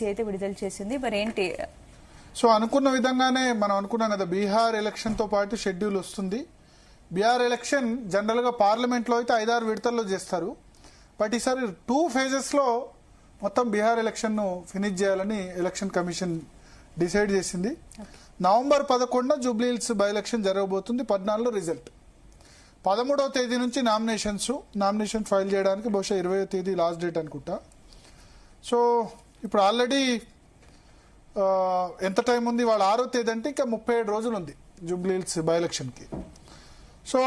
అయితే విడుదల చేసింది. మరి ఏంటి? సో అనుకున్న విధంగానే మనం అనుకున్నాం కదా, బీహార్ ఎలక్షన్ తో పాటు షెడ్యూల్ వస్తుంది. బీహార్ ఎలక్షన్ జనరల్ గా పార్లమెంట్ లో అయితే 5-6 విడతల్లో చేస్తారు. బట్ ఈసారి 2 ఫేజెస్ లో మొత్తం బీహార్ ఎలక్షన్ ను ఫినిష్ చేయాలని ఎలక్షన్ కమిషన్ డిసైడ్ చేసింది. నవంబర్ 11న జూబ్లీ హిల్స్ బై ఎలక్షన్ జరగబోతుంది. 14లో రిజల్ట్. 13వ తేదీ నుంచి నామినేషన్ ఫైల్ చేయడానికి బహుశా 20వ తేదీ లాస్ట్ డేట్ అనుకుంటా. సో ఇప్పుడు ఆల్రెడీ ఎంత టైం ఉంది? వాళ్ళ 6వ తేదీ అంటే ఇంకా 37 రోజులు ఉంది జూబ్లీ హిల్స్ బై ఎలక్షన్కి. సో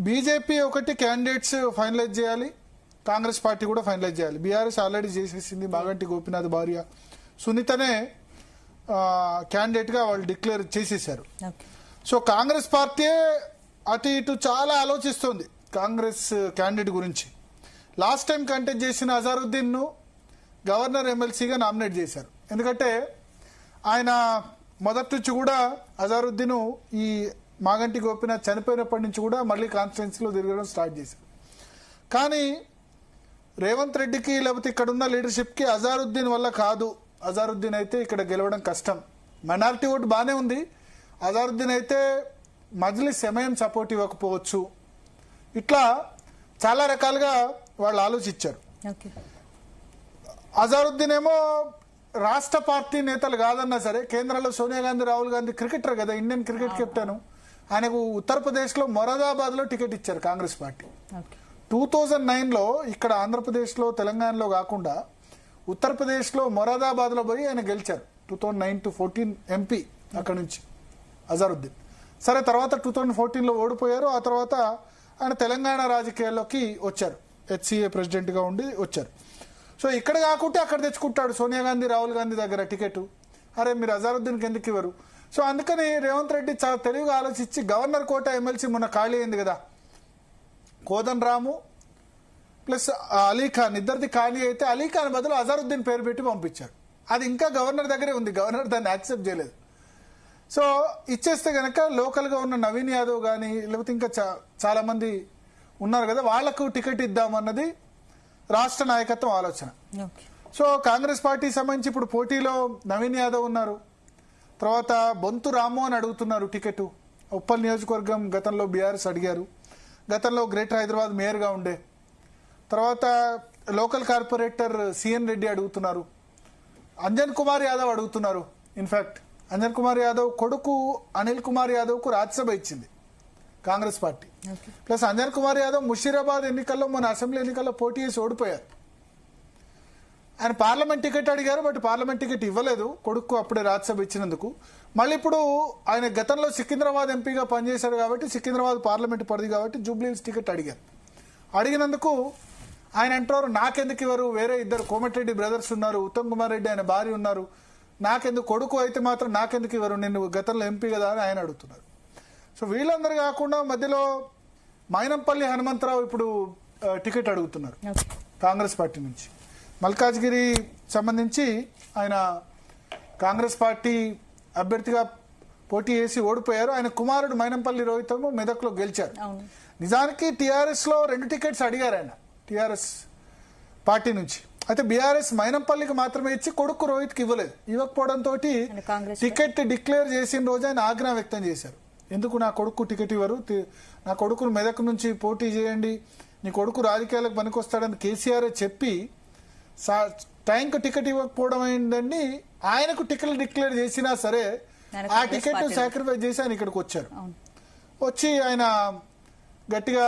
బీజేపీ ఒకటి క్యాండిడేట్స్ ఫైనలైజ్ చేయాలి, కాంగ్రెస్ పార్టీ కూడా ఫైనలైజ్ చేయాలి. బీఆర్ఎస్ ఆల్రెడీ చేసేసింది. మాగంటి గోపీనాథ్ భార్య సునీతనే క్యాండిడేట్గా వాళ్ళు డిక్లేర్ చేసేసారు. సో కాంగ్రెస్ పార్టీ అటు ఇటు చాలా ఆలోచిస్తోంది కాంగ్రెస్ క్యాండిడేట్ గురించి. లాస్ట్ టైం కంటెస్ట్ చేసిన అజారుద్దీన్ను గవర్నర్ ఎమ్మెల్సీగా నామినేట్ చేశారు. ఎందుకంటే ఆయన మొదటి నుంచి కూడా అజారుద్దీన్ ఈ మాగంటి గోపీనాథ్ చనిపోయినప్పటి నుంచి కూడా మళ్ళీ కాన్స్టిట్యున్సీలో తిరగడం స్టార్ట్ చేశారు. కానీ రేవంత్ రెడ్డికి లేకపోతే ఇక్కడున్న లీడర్షిప్కి అజారుద్దీన్ వల్ల కాదు. అజారుద్దీన్ అయితే ఇక్కడ గెలవడం కష్టం. మైనారిటీ ఓటు బాగానే ఉంది. అజారుద్దీన్ అయితే మజ్లిస్ ఎంఐఎం సపోర్ట్ ఇవ్వకపోవచ్చు. ఇట్లా చాలా రకాలుగా వాళ్ళు ఆలోచించారు. అజారుద్దీన్ ఏమో రాష్ట్ర పార్టీ నేతలు కాదన్నా సరే, కేంద్రంలో సోనియా గాంధీ, రాహుల్ గాంధీ క్రికెటర్ కదా, ఇండియన్ క్రికెట్ కెప్టెన్. ఆయనకు ఉత్తరప్రదేశ్ లో మొరాదాబాద్ లో టికెట్ ఇచ్చారు కాంగ్రెస్ పార్టీ. 2009లో ఇక్కడ ఆంధ్రప్రదేశ్ లో తెలంగాణలో కాకుండా ఉత్తరప్రదేశ్ లో మొరాదాబాద్ లో పోయి ఆయన గెలిచారు. 2009 to 14 ఎంపీ అక్కడ నుంచి అజారుద్దీన్. సరే, తర్వాత 2014లో ఓడిపోయారు. ఆ తర్వాత ఆయన తెలంగాణ రాజకీయాల్లోకి వచ్చారు. హెచ్సిఏ ప్రెసిడెంట్ గా ఉండి వచ్చారు. సో ఇక్కడ కాకుంటే అక్కడ తెచ్చుకుంటాడు సోనియా గాంధీ, రాహుల్ గాంధీ దగ్గర టికెట్. అరే మీరు అజారుద్దీన్కి ఎందుకు ఇవ్వరు? సో అందుకని రేవంత్ రెడ్డి చాలా తెలివిగా ఆలోచించి గవర్నర్ కోట ఎమ్మెల్సీ మొన్న ఖాళీ అయింది కదా, కోదన్ రాము ప్లస్ అలీ ఖాన్ ఇద్దరిది ఖాళీ అయితే అలీ ఖాన్ బదులు అజారుద్దీన్ పేరు పెట్టి పంపించారు. అది ఇంకా గవర్నర్ దగ్గరే ఉంది. గవర్నర్ దాన్ని యాక్సెప్ట్ చేయలేదు. సో ఇచ్చేస్తే గనక లోకల్గా ఉన్న నవీన్ యాదవ్ కానీ లేకపోతే ఇంకా చాలా మంది ఉన్నారు కదా, వాళ్లకు టికెట్ ఇద్దామన్నది రాష్ట్ర నాయకత్వం ఆలోచన. సో కాంగ్రెస్ పార్టీకి సంబంధించి ఇప్పుడు పోటీలో నవీన్ యాదవ్ ఉన్నారు. తర్వాత బొంతు రాము అని అడుగుతున్నారు టికెట్. ఉప్పల్ నియోజకవర్గం గతంలో బీఆర్ఎస్ అడిగారు. గతంలో గ్రేటర్ హైదరాబాద్ మేయర్గా ఉండే. తర్వాత లోకల్ కార్పొరేటర్ సిఎన్ రెడ్డి అడుగుతున్నారు. అంజన్ కుమార్ యాదవ్ అడుగుతున్నారు. ఇన్ఫాక్ట్ అంజన్ కుమార్ యాదవ్ కొడుకు అనిల్ కుమార్ యాదవ్కు రాజ్యసభ ఇచ్చింది కాంగ్రెస్ పార్టీ. ప్లస్ అంజన్ కుమార్ యాదవ్ ముషీరాబాద్ ఎన్నికల్లో మన అసెంబ్లీ ఎన్నికల్లో పోటీ చేసి ఓడిపోయారు. ఆయన పార్లమెంట్ టికెట్ అడిగారు, బట్ పార్లమెంట్ టికెట్ ఇవ్వలేదు కొడుకు అప్పుడే రాజ్యసభ ఇచ్చినందుకు. మళ్ళీ ఇప్పుడు ఆయన గతంలో సికింద్రాబాద్ ఎంపీగా పనిచేశారు కాబట్టి సికింద్రాబాద్ పార్లమెంట్ పరిధి కాబట్టి జూబ్లీ హిల్స్ టికెట్ అడిగారు. అడిగినందుకు ఆయన అంటారు నాకెందుకు ఇవ్వరు, వేరే ఇద్దరు కోమటిరెడ్డి బ్రదర్స్ ఉన్నారు, ఉత్తమ్ కుమార్ రెడ్డి ఆయన భార్య ఉన్నారు, నాకెందుకు కొడుకు అయితే మాత్రం నాకెందుకు ఇవ్వరు, నేను గతంలో ఎంపీ కదా అని ఆయన అడుగుతున్నారు. సో వీళ్ళందరూ కాకుండా మధ్యలో మైనంపల్లి హనుమంతరావు ఇప్పుడు టికెట్ అడుగుతున్నారు కాంగ్రెస్ పార్టీ నుంచి. మల్కాజ్గిరి సంబంధించి ఆయన కాంగ్రెస్ పార్టీ అభ్యర్థిగా పోటీ చేసి ఓడిపోయారు. ఆయన కుమారుడు మైనంపల్లి రోహిత్ మెదక్లో గెలిచారు. నిజానికి టీఆర్ఎస్ లో 2 టికెట్స్ అడిగారు ఆయన టీఆర్ఎస్ పార్టీ నుంచి. అయితే బీఆర్ఎస్ మైనంపల్లికి మాత్రమే ఇచ్చి కొడుకు రోహిత్కి ఇవ్వలేదు. ఇవ్వకపోవడంతో టికెట్ డిక్లేర్ చేసిన రోజు ఆయన ఆగ్రహం వ్యక్తం చేశారు. ఎందుకు నా కొడుకు టికెట్ ఇవ్వరు, నా కొడుకును మెదక్ నుంచి పోటీ చేయండి, నీ కొడుకు రాజకీయాలకు పనికొస్తాడని కేసీఆర్ చెప్పి టైంకు టికెట్ ఇవ్వకపోవడం అయిందండి. ఆయనకు టికెట్ డిక్లేర్ చేసినా సరే ఆ టికెట్ సాక్రిఫైస్ చేసి ఆయన ఇక్కడికి వచ్చారు. వచ్చి ఆయన గట్టిగా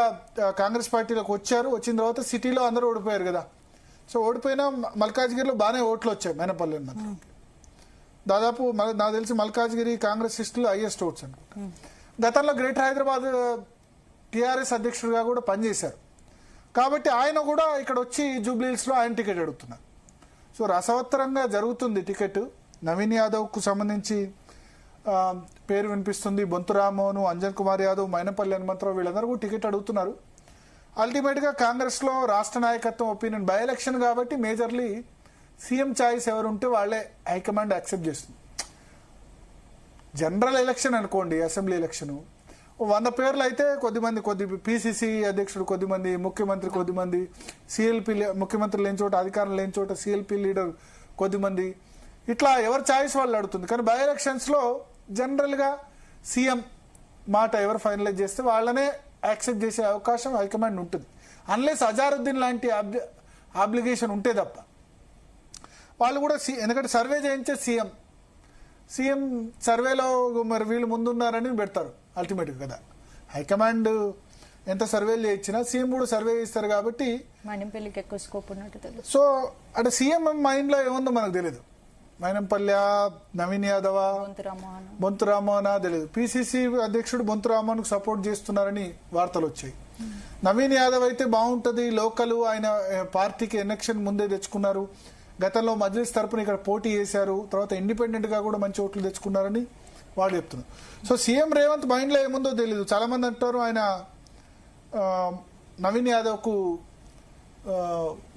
కాంగ్రెస్ పార్టీలోకి వచ్చారు. వచ్చిన తర్వాత సిటీలో అందరూ ఓడిపోయారు కదా. సో ఓడిపోయినా మల్కాజ్గిరిలో బాగానే ఓట్లు వచ్చాయి మైనపల్లి మాత్రం. దాదాపు నాకు తెలిసి మల్కాజ్గిరి కాంగ్రెస్ లిస్టులో హైయెస్ట్ ఓట్స్ అనుకుంటా. గతంలో గ్రేటర్ హైదరాబాద్ టీఆర్ఎస్ అధ్యక్షుడిగా కూడా పనిచేశారు కాబట్టి ఆయన కూడా ఇక్కడ వచ్చి జూబ్లీ హిల్స్ లో ఆయన టికెట్ అడుగుతున్నారు. సో రసవత్తరంగా జరుగుతుంది టికెట్. నవీన్ యాదవ్ కు సంబంధించి పేరు వినిపిస్తుంది. బొంతురామోను, అంజన్ కుమార్ యాదవ్, మైనపల్లి హనుమంతరావు వీళ్ళందరూ కూడా టికెట్ అడుగుతున్నారు. అల్టిమేట్ గా కాంగ్రెస్ లో రాష్ట్ర నాయకత్వం ఒపీనియన్ బై ఎలక్షన్ కాబట్టి మేజర్లీ సీఎం ఛాయిస్ ఎవరు ఉంటే వాళ్లే హైకమాండ్ యాక్సెప్ట్ చేస్తుంది. జనరల్ ఎలక్షన్ అనుకోండి, అసెంబ్లీ ఎలక్షన్ 100 పేర్లు అయితే కొద్ది పిసిసి అధ్యక్షుడు, కొద్దిమంది ముఖ్యమంత్రి, కొద్దిమంది సిఎల్పి, ముఖ్యమంత్రి లేని చోట, అధికారం లేని చోట సిఎల్పి లీడర్ కొద్దిమంది ఇట్లా ఎవరి ఛాయిస్ వాళ్ళు అడుగుతుంది. కానీ బై ఎలక్షన్స్లో జనరల్గా సీఎం మాట ఎవరు ఫైనలైజ్ చేస్తే వాళ్ళనే యాక్సెప్ట్ చేసే అవకాశం హైకమాండ్ ఉంటుంది. అన్లెస్ అజారుద్దీన్ లాంటి ఆబ్లిగేషన్ ఉంటే తప్ప వాళ్ళు కూడా ఎందుకంటే సర్వే చేయించే సీఎం సర్వేలో మరి వీళ్ళు ముందున్నారని పెడతారు అల్టిమేట్గా కదా. హైకమాండ్ ఎంత సర్వేలు చేయించినా సీఎం కూడా సర్వే చేస్తారు కాబట్టి మణింపల్లికి ఎక్కువ స్కోప్ ఉన్నట్టు తెలుసు. సో అంటే సీఎం మైండ్లో ఏముందో మనకు తెలియదు. మైనంపల్లి, నవీన్ యాదవ్, బొంతు రామోహన్ తెలియదు. పిసిసి అధ్యక్షుడు బొంతు రామోహన్కు సపోర్ట్ చేస్తున్నారని వార్తలు వచ్చాయి. నవీన్ యాదవ్ అయితే బాగుంటుంది, లోకల్, ఆయన పార్టీకి ఎలక్షన్ ముందే తెచ్చుకున్నారు, గతంలో మజ్లిస్ తరపున ఇక్కడ పోటీ చేశారు, తర్వాత ఇండిపెండెంట్ గా కూడా మంచి ఓట్లు తెచ్చుకున్నారని వాడు చెప్తున్నారు. సో సీఎం రేవంత్ మైండ్ లో ఏముందో తెలియదు. చాలా మంది అంటారు ఆయన నవీన్ యాదవ్ కు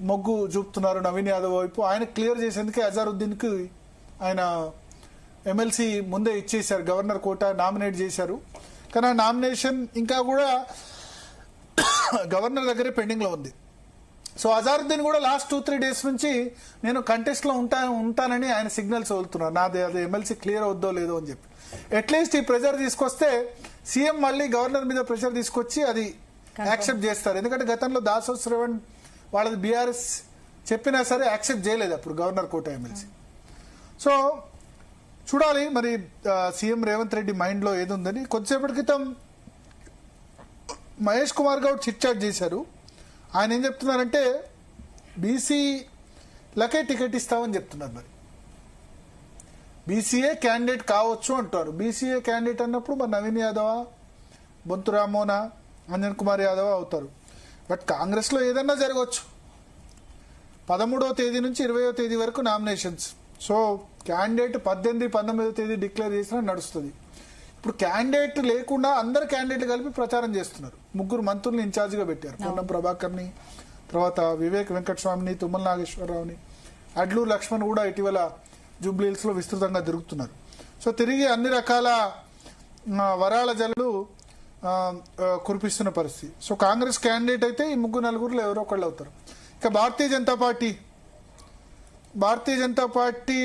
మొగ్గు చూపుతున్నారు, నవీన్ యాదవ్ వైపు. ఆయన క్లియర్ చేసేందుకే అజారుద్దీన్ కి ఆయన ఎమ్మెల్సీ ముందే ఇచ్చేశారు, గవర్నర్ కోటా నామినేట్ చేశారు. కానీ ఆ నామినేషన్ ఇంకా కూడా గవర్నర్ దగ్గరే పెండింగ్ లో ఉంది. సో అజారుద్దీన్ కూడా లాస్ట్ 2-3 డేస్ నుంచి నేను కంటెస్ట్ లో ఉంటానని ఆయన సిగ్నల్స్ వదులుతున్నారు, నాది అది ఎమ్మెల్సీ క్లియర్ అవుద్దో లేదో అని చెప్పి. అట్లీస్ట్ ఈ ప్రెషర్ తీసుకొస్తే సీఎం మళ్ళీ గవర్నర్ మీద ప్రెషర్ తీసుకొచ్చి అది యాక్సెప్ట్ చేస్తారు. ఎందుకంటే గతంలో దాసో శ్రవణ్ వాళ్ళది బీఆర్ఎస్ చెప్పినా సరే యాక్సెప్ట్ చేయలేదు అప్పుడు గవర్నర్ కోట ఎమ్మెల్సీ. సో చూడాలి మరి సీఎం రేవంత్ రెడ్డి మైండ్ లో ఏది ఉందని. కొద్దిసేపటి క్రితం మహేష్ కుమార్ గౌడ్ చిట్ చాట్ చేశారు. ఆయన ఏం చెప్తున్నారంటే బీసీలకే టికెట్ ఇస్తామని చెప్తున్నారు. మరి బీసీఏ క్యాండిడేట్ కావచ్చు అంటారు. బీసీఏ క్యాండిడేట్ అన్నప్పుడు మరి నవీన్ యాదవ్, బొంతు రామోనా, అంజన్ కుమార్ యాదవ్ అవుతారు. బట్ కాంగ్రెస్ లో ఏదన్నా జరగవచ్చు. 13వ తేదీ నుంచి 20వ తేదీ వరకు నామినేషన్స్. సో క్యాండిడేట్ 18-19వ తేదీ డిక్లేర్ చేసినా నడుస్తుంది. ఇప్పుడు క్యాండిడేట్ లేకుండా అందరు క్యాండిడేట్లు కలిపి ప్రచారం చేస్తున్నారు. 3 మంత్రుల్ని ఇన్ఛార్జిగా పెట్టారు. పొన్నం ప్రభాకర్ని, తర్వాత వివేక్ వెంకటస్వామిని, తుమ్మల నాగేశ్వరరావుని, అడ్లూరు లక్ష్మణ్ కూడా ఇటీవల జూబ్లీహిల్స్ లో విస్తృతంగా తిరుగుతున్నారు. సో తిరిగి అన్ని రకాల వరాల జల్లు కురిపిస్తున్న పరిస్థితి. సో కాంగ్రెస్ క్యాండిడేట్ అయితే ఈ 3-4 ఎవరో ఒకళ్ళు అవుతారు. ఇక భారతీయ జనతా పార్టీ